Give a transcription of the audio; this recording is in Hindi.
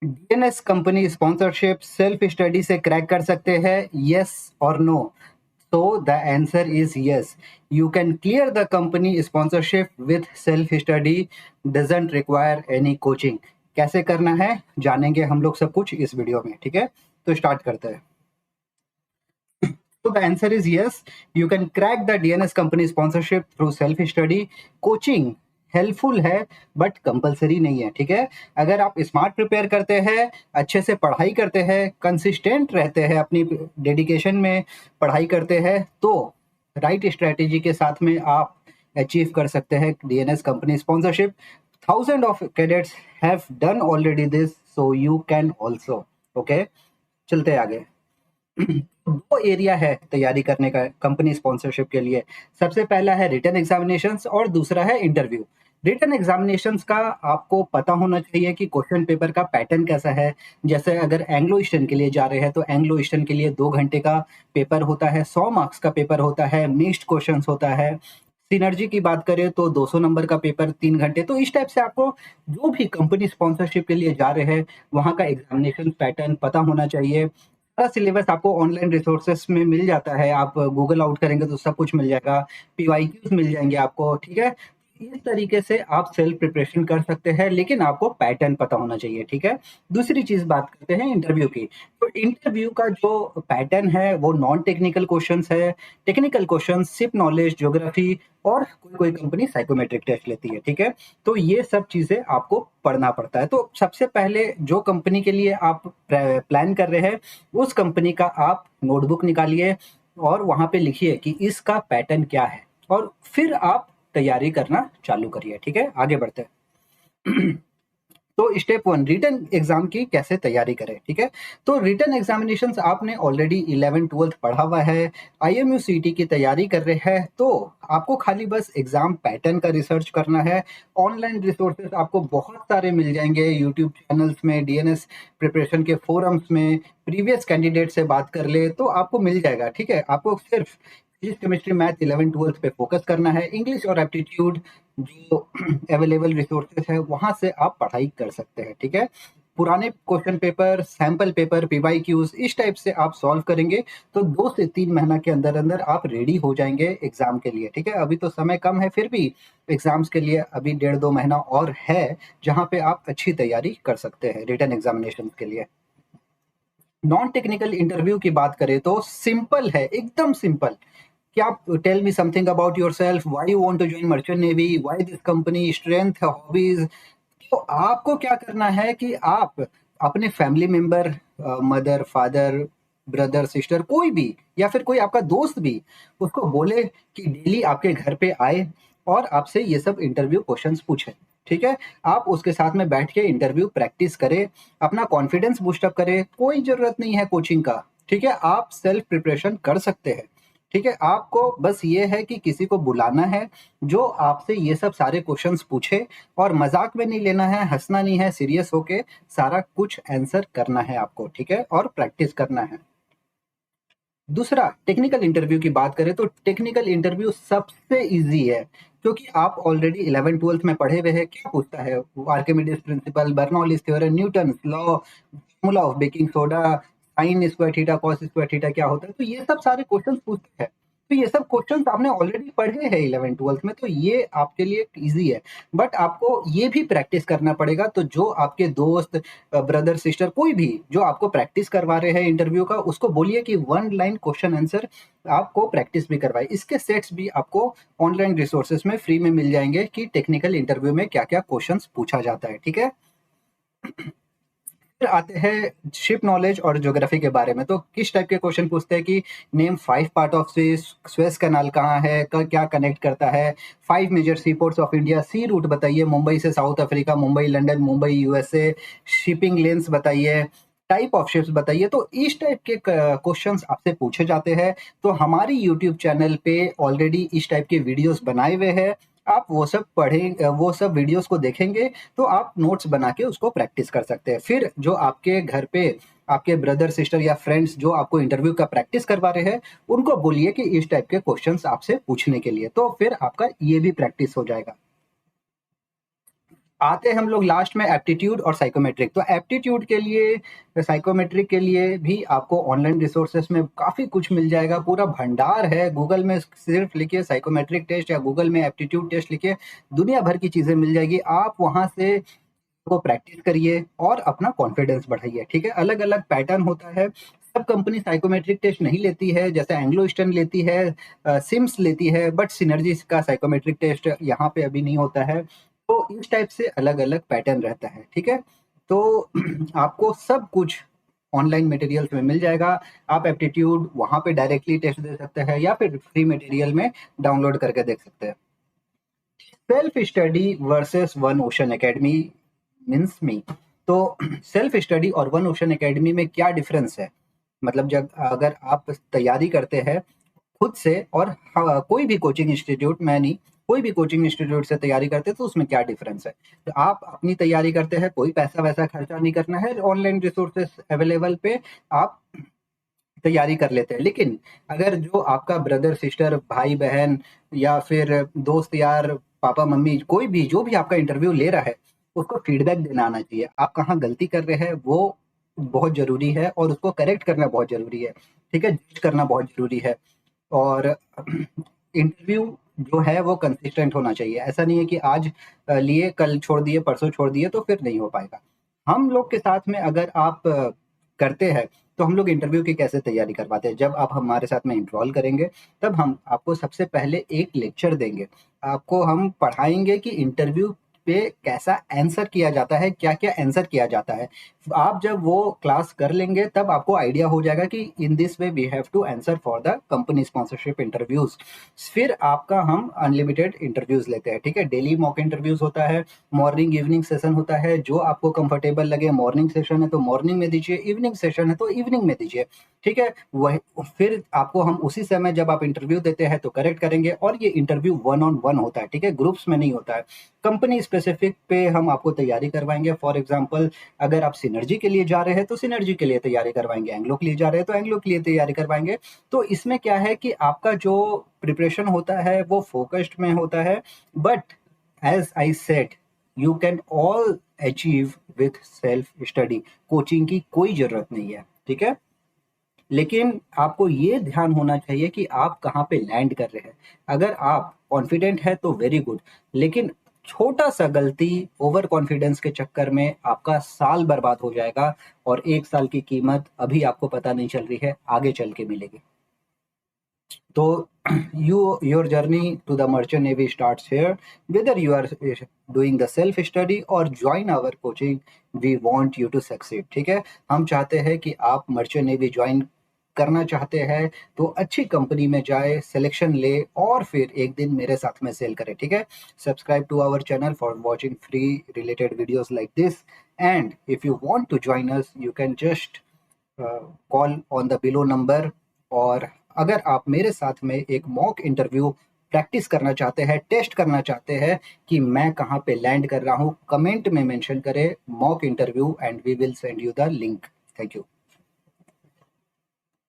DNS company sponsorship self study से क्रैक कर सकते हैं, यस और no? So the answer is yes. You can clear the company sponsorship with self study, doesn't require any coaching. कैसे करना है जानेंगे हम लोग सब कुछ इस वीडियो में, ठीक है? तो स्टार्ट करते हैं। तो the answer is yes, you can crack the DNS company sponsorship through self study. Coaching helpful है बट कंपलसरी नहीं है, ठीक है? अगर आप स्मार्ट प्रिपेयर करते हैं, अच्छे से पढ़ाई करते हैं, कंसिस्टेंट रहते हैं, अपनी डेडिकेशन में पढ़ाई करते हैं, तो राइट स्ट्रेटेजी के साथ में आप अचीव कर सकते हैं DNS company sponsorship. Thousand of cadets have done already this, so you can also. Okay, चलते हैं आगे। दो एरिया है तैयारी करने का कंपनी स्पॉन्सरशिप के लिए। सबसे पहला है रिटन एग्जामिनेशंस और दूसरा है इंटरव्यू। रिटन एग्जामिनेशंस का आपको पता होना चाहिए कि क्वेश्चन पेपर का पैटर्न कैसा है। जैसे अगर एंग्लो ईस्टर्न के लिए जा रहे हैं तो एंग्लो ईस्टर्न के लिए 2 घंटे का पेपर होता है, 100 मार्क्स का पेपर होता है, मिक्स्ड क्वेश्चन होता है। सिनर्जी की बात करें तो 200 नंबर का पेपर 3 घंटे। तो इस टाइप से आपको जो भी कंपनी स्पॉन्सरशिप के लिए जा रहे हैं वहां का एग्जामिनेशन पैटर्न पता होना चाहिए। सारा सिलेबस आपको ऑनलाइन रिसोर्सेस में मिल जाता है, आप गूगल आउट करेंगे तो सब कुछ मिल जाएगा, पीवाईक्यूज मिल जाएंगे आपको, ठीक है? इस तरीके से आप सेल्फ प्रिपरेशन कर सकते हैं, लेकिन आपको पैटर्न पता होना चाहिए, ठीक है? दूसरी चीज बात करते हैं इंटरव्यू की। तो इंटरव्यू का जो पैटर्न है वो नॉन टेक्निकल क्वेश्चंस है, टेक्निकल क्वेश्चंस सिर्फ नॉलेज, ज्योग्राफी और कोई कोई कंपनी साइकोमेट्रिक टेस्ट लेती है, ठीक है? तो ये सब चीजें आपको पढ़ना पड़ता है। तो सबसे पहले जो कंपनी के लिए आप प्लान कर रहे हैं उस कंपनी का आप नोटबुक निकालिए और वहां पे लिखिए कि इसका पैटर्न क्या है, और फिर आप तैयारी करना चालू करिए, ठीक है? आगे बढ़ते हैं। तो स्टेप 1, रिटन एग्जाम की कैसे तैयारी करें, ठीक है? तो रिटन एग्जामिनेशंस आपने ऑलरेडी 11th-12th पढ़ा हुआ है, आईएमयू सीटी की तैयारी कर रहे हैं, तो आपको खाली बस एग्जाम पैटर्न का रिसर्च करना है। ऑनलाइन रिसोर्सेज आपको बहुत सारे मिल जाएंगे, यूट्यूब चैनल्स में, डीएनएस प्रिपरेशन के फोरम्स में, प्रीवियस कैंडिडेट से बात कर ले तो आपको मिल जाएगा, ठीक है? आपको सिर्फ फिजिक्स, केमिस्ट्री, मैथ 11th-12th पे फोकस करना है। इंग्लिश और एप्टीट्यूड जो अवेलेबल रिसोर्सेज है वहां से आप पढ़ाई कर सकते हैं, ठीक है? पुराने question paper, sample paper, PYQs इस टाइप से आप सॉल्व करेंगे तो 2 से 3 महीना के अंदर अंदर आप रेडी हो जाएंगे एग्जाम के लिए, ठीक है? अभी तो समय कम है, फिर भी एग्जाम्स के लिए अभी 1.5-2 महीना और है जहां पे आप अच्छी तैयारी कर सकते हैं रिटन एग्जामिनेशन के लिए। नॉन टेक्निकल इंटरव्यू की बात करें तो सिंपल है, एकदम सिंपल। कि आप tell me something about yourself, why you want to join merchant navy, why this company, strength, hobbies. तो आपको क्या करना है कि आप अपने family member, mother, father, brother, sister, कोई भी या फिर कोई आपका दोस्त भी, उसको बोले कि डेली आपके घर पे आए और आपसे ये सब इंटरव्यू क्वेश्चंस पूछे, ठीक है? आप उसके साथ में बैठ के इंटरव्यू प्रैक्टिस करें, अपना कॉन्फिडेंस बूस्ट अप करें। कोई जरूरत नहीं है कोचिंग का, ठीक है? आप सेल्फ प्रिपरेशन कर सकते हैं, ठीक है? आपको बस ये है कि किसी को बुलाना है जो आपसे ये सब सारे क्वेश्चंस पूछे, और मजाक में नहीं लेना है, हंसना नहीं है, सीरियस होके सारा कुछ आंसर करना है आपको, ठीक है? और प्रैक्टिस करना है। दूसरा, टेक्निकल इंटरव्यू की बात करें तो टेक्निकल इंटरव्यू सबसे इजी है, क्योंकि आप ऑलरेडी 11th-12th में पढ़े हुए हैं। क्या पूछता है? Archimedes principal, Bernoulli's theorem, Newton law, formula of baking soda, sine square theta, cos square theta क्या होता है, तो ये सब सारे क्वेश्चंस पूछते हैं। तो ये सब क्वेश्चंस आपने ऑलरेडी पढ़े हैं 11th-12th में, तो ये आपके लिए इजी है। बट आपको ये भी प्रैक्टिस करना पड़ेगा। तो जो आपके दोस्त, ब्रदर, सिस्टर, कोई भी जो आपको प्रैक्टिस करवा रहे हैं इंटरव्यू का, उसको बोलिए कि 1 लाइन क्वेश्चन आंसर आपको प्रैक्टिस भी करवाए। इसके सेट्स भी आपको ऑनलाइन रिसोर्सेज में फ्री में मिल जाएंगे कि टेक्निकल इंटरव्यू में क्या क्या क्वेश्चन पूछा जाता है, ठीक है? फिर आते हैं शिप नॉलेज और ज्योग्राफी के बारे में। तो किस टाइप के क्वेश्चन पूछते हैं कि name 5 part of Swiss, Suez canal कहाँ है, क्या कनेक्ट करता है, 5 major sea ports of India, sea route बताइए मुंबई से South Africa, Mumbai London, Mumbai USA, shipping lanes बताइए, टाइप ऑफ शिप्स बताइए। तो इस टाइप के क्वेश्चंस आपसे पूछे जाते हैं। तो हमारी यूट्यूब चैनल पे ऑलरेडी इस टाइप के वीडियोस बनाए हुए हैं, आप वो सब पढ़ें, वो सब वीडियोस को देखेंगे तो आप नोट्स बना के उसको प्रैक्टिस कर सकते हैं। फिर जो आपके घर पे आपके ब्रदर, सिस्टर या फ्रेंड्स जो आपको इंटरव्यू का प्रैक्टिस करवा रहे हैं, उनको बोलिए कि इस टाइप के क्वेश्चंस आपसे पूछने के लिए, तो फिर आपका ये भी प्रैक्टिस हो जाएगा। आते हैं हम लोग लास्ट में एप्टीट्यूड और साइकोमेट्रिक। तो एप्टीट्यूड के लिए, साइकोमेट्रिक के लिए भी आपको ऑनलाइन रिसोर्सेस में काफ़ी कुछ मिल जाएगा, पूरा भंडार है। गूगल में सिर्फ लिखिए साइकोमेट्रिक टेस्ट या गूगल में एप्टीट्यूड टेस्ट लिखिए, दुनिया भर की चीज़ें मिल जाएगी। आप वहाँ से को प्रैक्टिस करिए और अपना कॉन्फिडेंस बढ़ाइए, ठीक है? अलग-अलग पैटर्न होता है, सब कंपनी साइकोमेट्रिक टेस्ट नहीं लेती है, जैसे एंग्लो ईस्टर्न लेती है, सिम्स लेती है, बट सिनर्जिस का साइकोमेट्रिक टेस्ट यहाँ पे अभी नहीं होता है। तो इस टाइप से अलग-अलग पैटर्न रहता है, ठीक है? तो आपको सब कुछ ऑनलाइन मटेरियल्स में मिल जाएगा। आप एप्टीट्यूड वहाँ पे डायरेक्टली टेस्ट दे सकते हैं या फिर फ्री मटेरियल में डाउनलोड करके देख सकते हैं। Self study versus one ocean academy means me. तो सेल्फ स्टडी और वन ओशन एकेडमी में क्या डिफरेंस है? मतलब जब अगर आप तैयारी करते हैं खुद से और कोई भी कोचिंग इंस्टीट्यूट, मैं नहीं, कोई भी कोचिंग इंस्टीट्यूट से तैयारी करते हैं तो उसमें क्या डिफरेंस है? तो आप अपनी तैयारी करते हैं, कोई पैसा वैसा खर्चा नहीं करना है, ऑनलाइन रिसोर्सेस अवेलेबल पे आप तैयारी कर लेते हैं। लेकिन अगर जो आपका ब्रदर सिस्टर भाई बहन या फिर दोस्त यार पापा मम्मी कोई भी जो भी आपका इंटरव्यू ले रहा है, उसको फीडबैक देना आना चाहिए। आप कहाँ गलती कर रहे हैं वो बहुत जरूरी है और उसको करेक्ट करना बहुत जरूरी है, ठीक है? जज करना बहुत जरूरी है। और इंटरव्यू जो है वो कंसिस्टेंट होना चाहिए। ऐसा नहीं है कि आज लिए कल छोड़ दिए परसों छोड़ दिए तो फिर नहीं हो पाएगा। हम लोग के साथ में अगर आप करते हैं तो हम लोग इंटरव्यू की कैसे तैयारी करवाते हैं? जब आप हमारे साथ में इनरोल करेंगे तब हम आपको सबसे पहले एक लेक्चर देंगे। आपको हम पढ़ाएंगे कि इंटरव्यू पे कैसा आंसर किया जाता है, क्या-क्या आंसर किया जाता है। आप जब वो क्लास कर लेंगे तब आपको आइडिया हो जाएगा कि in this way we have to answer for the company sponsorship interviews. फिर आपका हम अनलिमिटेड इंटरव्यूज लेते हैं, ठीक है? डेली मॉक इंटरव्यूज होता है, मॉर्निंग इवनिंग सेशन होता है, जो आपको कंफर्टेबल लगे। मॉर्निंग सेशन है तो मॉर्निंग में दीजिए, इवनिंग सेशन है तो इवनिंग में दीजिए, ठीक है? वह फिर आपको हम उसी समय जब आप इंटरव्यू देते हैं तो करेक्ट करेंगे। और ये इंटरव्यू वन ऑन वन होता है, ठीक है? ग्रुप्स में नहीं होता है। कंपनी स्पेसिफिक पे हम आपको तैयारी करवाएंगे। फॉर एग्जाम्पल अगर आप सिनर्जी के लिए जा रहे हैं तो सिनर्जी के लिए तैयारी करवाएंगे, एंग्लो के लिए जा रहे हैं तो एंग्लो के लिए तैयारी करवाएंगे। तो इसमें क्या है कि आपका जो प्रिपरेशन होता है वो फोकस्ड में होता है। But as I said, you can all achieve with self study. Coaching की कोई जरूरत नहीं है, ठीक है? लेकिन आपको ये ध्यान होना चाहिए कि आप कहाँ पे लैंड कर रहे हैं। अगर आप कॉन्फिडेंट है तो वेरी गुड, लेकिन छोटा सा गलती ओवर कॉन्फिडेंस के चक्कर में आपका साल बर्बाद हो जाएगा और एक साल की कीमत अभी आपको पता नहीं चल रही है, आगे चल के मिलेगी। तो your journey to the merchant navy starts here. Whether you are doing the self study or join our coaching, we want you to succeed, ठीक है? हम चाहते हैं कि आप मर्चेंट नेवी ज्वाइन करना चाहते हैं तो अच्छी कंपनी में जाए, सिलेक्शन ले और फिर एक दिन मेरे साथ में सेल करें, ठीक है? Subscribe to our channel for watching free related videos like this. And if you want to join us you can just call on the below number. और अगर आप मेरे साथ में एक मॉक इंटरव्यू प्रैक्टिस करना चाहते हैं, टेस्ट करना चाहते हैं कि मैं कहाँ पे लैंड कर रहा हूँ, कमेंट में मेंशन करें mock interview and we will send you the link. Thank you.